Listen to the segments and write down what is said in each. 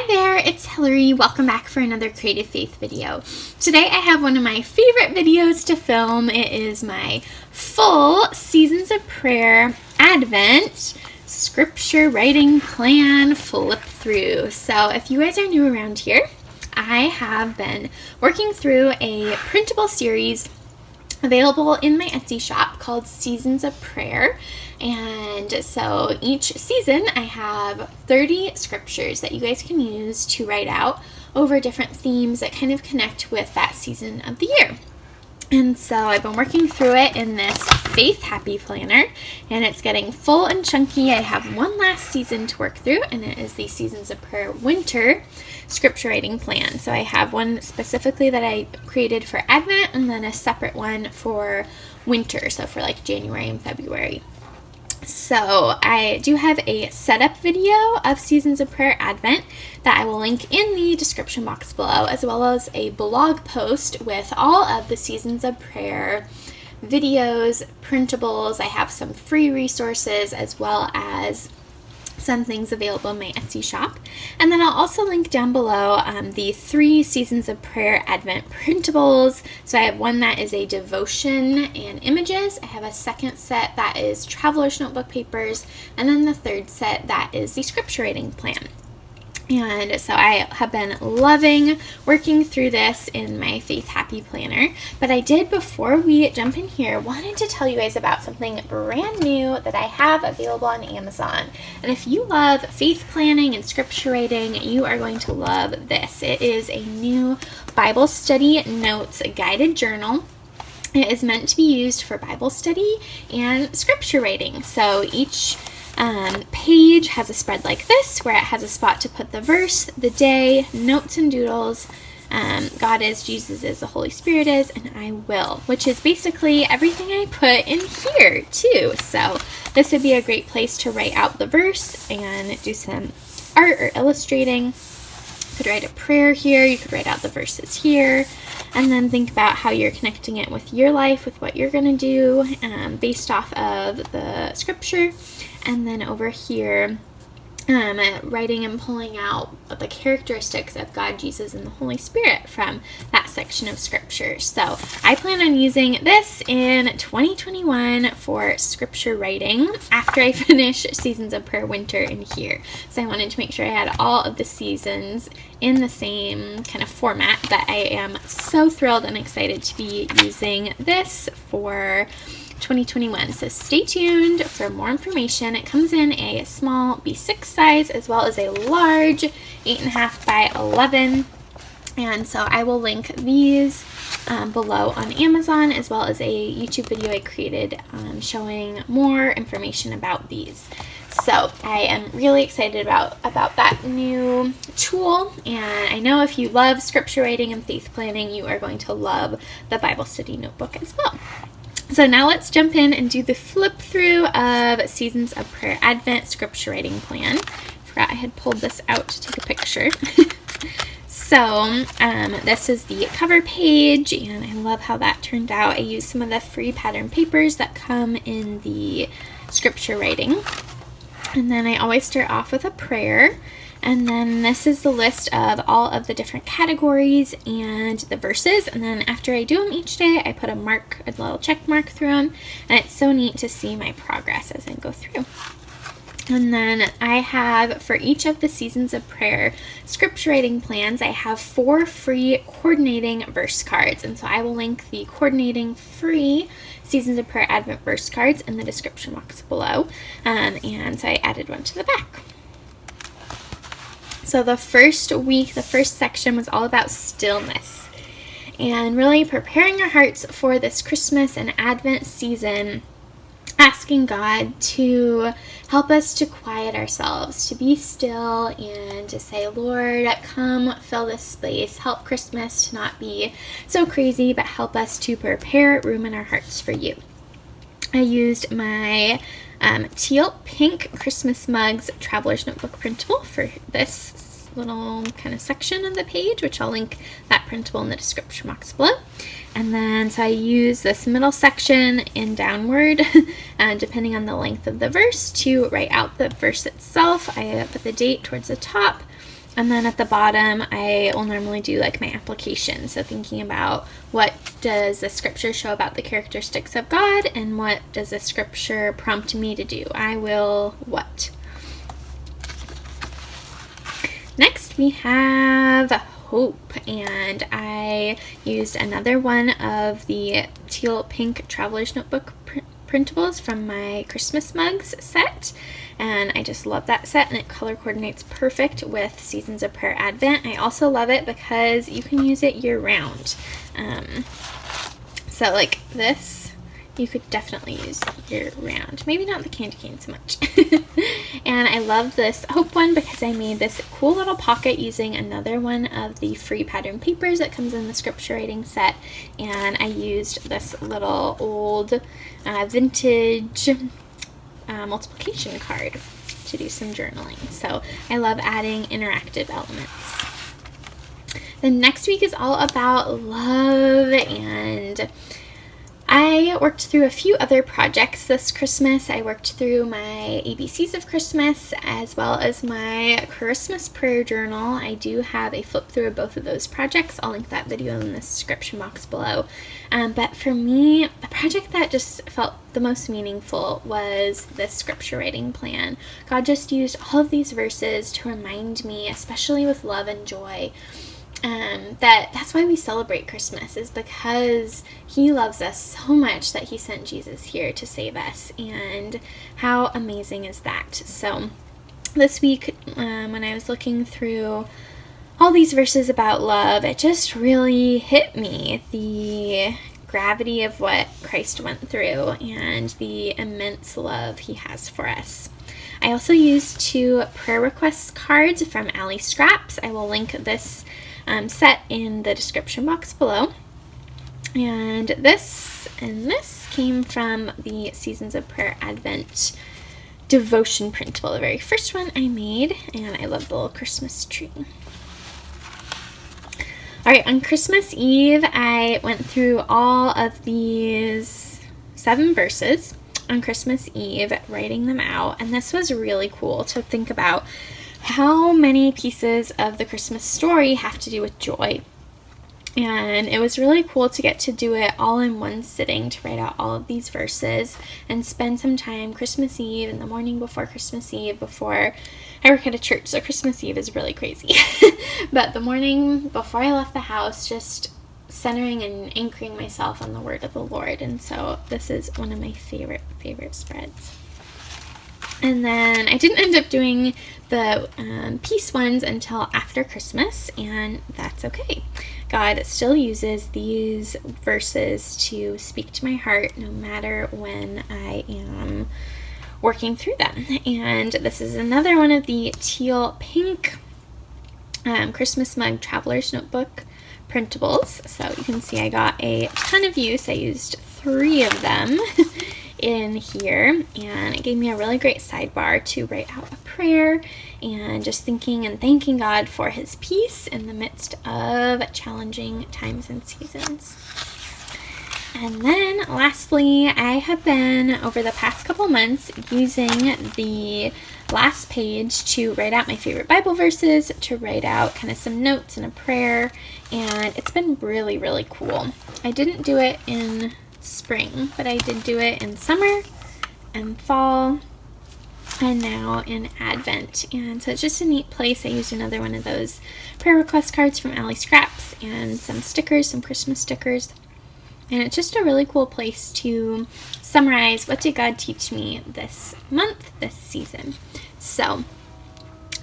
Hi there, it's Hillary. Welcome back for another Creative Faith video. Today I have one of my favorite videos to film. It is my full Seasons of Prayer Advent Scripture Writing Plan flip through. So if you guys are new around here, I have been working through a printable series available in my Etsy shop called Seasons of Prayer. And so each season I have 30 scriptures that you guys can use to write out over different themes that kind of connect with that season of the year. And so I've been working through it in this Faith Happy Planner, and it's getting full and chunky. I have one last season to work through, and it is the Seasons of Prayer Winter Scripture Writing Plan. So I have one specifically that I created for Advent, and then a separate one for winter, so for like January and February. So I do have a setup video of Seasons of Prayer Advent that I will link in the description box below, as well as a blog post with all of the Seasons of Prayer videos, printables. I have some free resources as well as some things available in my Etsy shop. And then I'll also link down below the 3 Seasons of Prayer Advent printables. So I have one that is a devotion and images. I have a second set that is traveler's notebook papers. And then the third set that is the scripture writing plan. And so I have been loving working through this in my Faith Happy Planner. But I did, before we jump in here, wanted to tell you guys about something brand new that I have available on Amazon. And if you love faith planning and scripture writing, you are going to love this. It is a new Bible study notes guided journal. It is meant to be used for Bible study and scripture writing. So each page has a spread like this, where it has a spot to put the verse, the day, notes and doodles, God is, Jesus is, the Holy Spirit is, and I will, which is basically everything I put in here too. So this would be a great place to write out the verse and do some art or illustrating. You could write a prayer here, you could write out the verses here, and then think about how you're connecting it with your life, with what you're going to do based off of the scripture. And then over here, writing and pulling out the characteristics of God, Jesus, and the Holy Spirit from that section of scripture. So I plan on using this in 2021 for scripture writing after I finish Seasons of Prayer Winter in here. So I wanted to make sure I had all of the seasons in the same kind of format, but I am so thrilled and excited to be using this for 2021. So stay tuned for more information. It comes in a small B6 size as well as a large 8.5 by 11. And so I will link these below on Amazon, as well as a YouTube video I created showing more information about these. So I am really excited about that new tool, and I know if you love scripture writing and faith planning, you are going to love the Bible study notebook as well. So now let's jump in and do the flip through of Seasons of Prayer Advent Scripture Writing Plan. Forgot I had pulled this out to take a picture. So this is the cover page, and I love how that turned out. I used some of the free pattern papers that come in the scripture writing. And then I always start off with a prayer. And then this is the list of all of the different categories and the verses. And then after I do them each day, I put a little check mark through them. And it's so neat to see my progress as I go through. And then I have, for each of the Seasons of Prayer scripture writing plans, I have 4 free coordinating verse cards. And so I will link the coordinating free Seasons of Prayer Advent verse cards in the description box below. And so I added one to the back. So the first week, the first section was all about stillness and really preparing our hearts for this Christmas and Advent season, asking God to help us to quiet ourselves, to be still, and to say, Lord, come fill this space. Help Christmas to not be so crazy, but help us to prepare room in our hearts for you. I used my teal pink Christmas mugs traveler's notebook printable for this little kind of section of the page, which I'll link that printable in the description box below. And then so I use this middle section and downward, depending on the length of the verse, to write out the verse itself. I put the date towards the top, And then at the bottom, I will normally do like my application. So thinking about what does the scripture show about the characteristics of God, and what does the scripture prompt me to do? I will what? Next we have hope, and I used another one of the teal pink traveler's notebook printables from my Christmas mugs set, and I just love that set, and it color coordinates perfect with Seasons of Prayer Advent. I also love it because you can use it year round. So like this, you could definitely use year round. Maybe not the candy cane so much. And I love this hope one because I made this cool little pocket using another one of the free pattern papers that comes in the scripture writing set, and I used this little old vintage multiplication card to do some journaling. So I love adding interactive elements. The next week is all about love, and I worked through a few other projects this Christmas. I worked through my ABCs of Christmas as well as my Christmas prayer journal. I do have a flip through of both of those projects. I'll link that video in the description box below. But for me, the project that just felt the most meaningful was this scripture writing plan. God just used all of these verses to remind me, especially with love and joy, that's why we celebrate Christmas, is because he loves us so much that he sent Jesus here to save us. And how amazing is that? So this week, when I was looking through all these verses about love, it just really hit me, the gravity of what Christ went through and the immense love he has for us. I also used 2 prayer request cards from Allie Scraps. I will link this set in the description box below. And this came from the Seasons of Prayer Advent devotion printable, the very first one I made, and I love the little Christmas tree. Alright, on Christmas Eve, I went through all of these 7 verses on Christmas Eve, writing them out, and this was really cool to think about how many pieces of the Christmas story have to do with joy. And it was really cool to get to do it all in one sitting, to write out all of these verses and spend some time Christmas Eve and the morning before Christmas Eve. Before I work at a church, so Christmas Eve is really crazy. But the morning before I left the house, just centering and anchoring myself on the word of the Lord. And so this is one of my favorite spreads. And then I didn't end up doing the peace ones until after Christmas, and that's okay. God still uses these verses to speak to my heart no matter when I am working through them. And this is another one of the teal pink Christmas mug traveler's notebook printables. So you can see I got a ton of use. I used 3 of them in here, and it gave me a really great sidebar to write out a prayer and just thinking and thanking God for his peace in the midst of challenging times and seasons. And then lastly, I have been over the past couple months using the last page to write out my favorite Bible verses, to write out kind of some notes and a prayer, and it's been really cool. I didn't do it in spring, but I did do it in summer and fall and now in Advent, and so it's just a neat place. I used another one of those prayer request cards from Allie Scraps and some stickers, some Christmas stickers, and it's just a really cool place to summarize what did God teach me this month, this season. So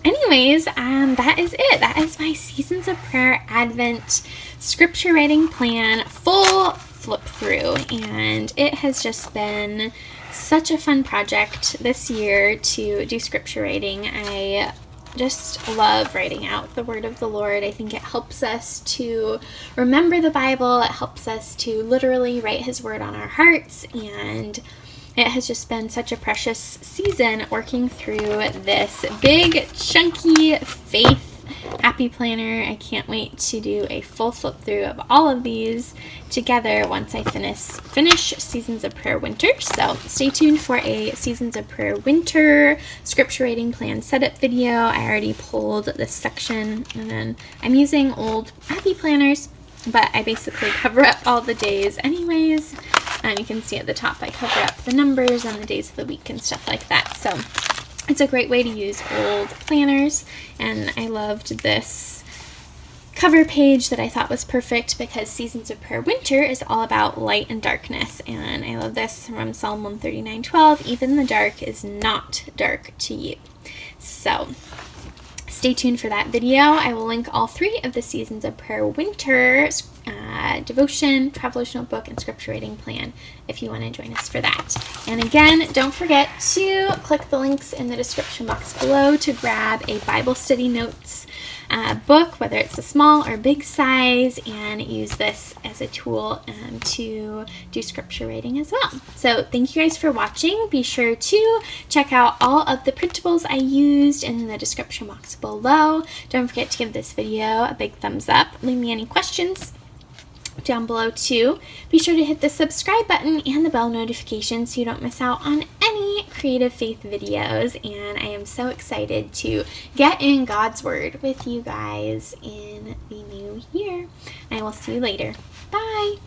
anyways, that is it. That is my Seasons of Prayer Advent scripture writing plan, full flip through, and it has just been such a fun project this year to do scripture writing. I just love writing out the word of the Lord. I think it helps us to remember the Bible. It helps us to literally write his word on our hearts, and it has just been such a precious season working through this big, chunky faith happy happy planner. I can't wait to do a full flip through of all of these together once I finish Seasons of Prayer Winter. So stay tuned for a Seasons of Prayer Winter scripture reading plan setup video. I already pulled this section, and then I'm using old happy planners, but I basically cover up all the days anyways. You can see at the top I cover up the numbers and the days of the week and stuff like that. So it's a great way to use old planners, and I loved this cover page that I thought was perfect because Seasons of Prayer Winter is all about light and darkness, and I love this from Psalm 139:12. Even the dark is not dark to you. So stay tuned for that video. I will link all 3 of the Seasons of Prayer Winter devotion, traveler's notebook, and scripture reading plan if you want to join us for that. And again, don't forget to click the links in the description box below to grab a Bible study notes book, whether it's a small or big size, and use this as a tool to do scripture reading as well. So thank you guys for watching. Be sure to check out all of the printables I used in the description box below. Don't forget to give this video a big thumbs up. Leave me any questions down below too. Be sure to hit the subscribe button and the bell notification so you don't miss out on any creative faith videos. And I am so excited to get in God's Word with you guys in the new year. I will see you later. Bye!